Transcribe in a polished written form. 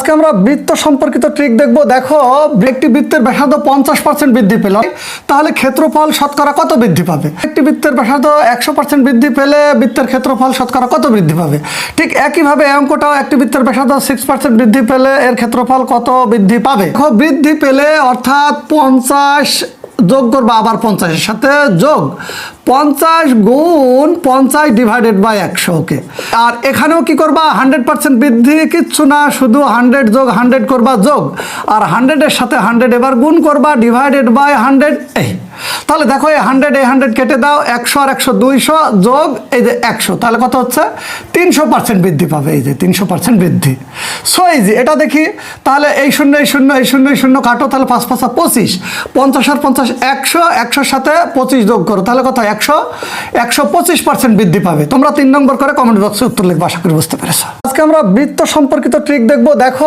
আজকে আমরা বৃত্ত সম্পর্কিত ট্রিক দেখব। দেখো, একটি বৃত্তের ব্যাসার্ধ 50% বৃদ্ধি পেল, তাহলে ক্ষেত্রফল শতকরা কত বৃদ্ধি পাবে? একটি বৃত্তের ব্যাসার্ধ 100% বৃদ্ধি পেলে বৃত্তের ক্ষেত্রফল শতকরা কত বৃদ্ধি পাবে? ঠিক একইভাবে এই অঙ্কটাও একটি বৃত্তের ব্যাসার্ধ 6% বৃদ্ধি পেলে এর ক্ষেত্রফল কত বৃদ্ধি পাবে? দেখো, বৃদ্ধি পেলে অর্থাৎ 50 যোগ করবা, আবার 50-এর সাথে যোগ 50 গুণ 50 ডিভাইডেড বাই 100। ওকে, আর এখানেও কি করবা? 100% বৃদ্ধি, কিচ্ছু না, শুধু 100 যোগ 100 করবা যোগ, আর 100-এর সাথে 100 এবার গুণ করবা ডিভাইডেড বাই 100। এই তাহলে দেখো, এই 100 কেটে দাও, 100 আর 100 200 যোগ এই যে 100, তাহলে কত হচ্ছে? 300% বৃদ্ধি পাবে। এই যে 300% বৃদ্ধি। সো এই যে এটা দেখি, তাহলে এই শূন্য এই শূন্য এই শূন্য এই শূন্য কাটো, তাহলে 5 5 25, 50 আর 50 100, 100-র সাথে 25 যোগ করো, তাহলে কত? 125% বৃদ্ধি পাবে। তোমরা 3 নম্বর করে কমেন্ট বক্সে উত্তর লিখবে। আশা করি বুঝতে পেরেছো। আজকে আমরা বৃত্ত সম্পর্কিত ট্রিক দেখবো। দেখো,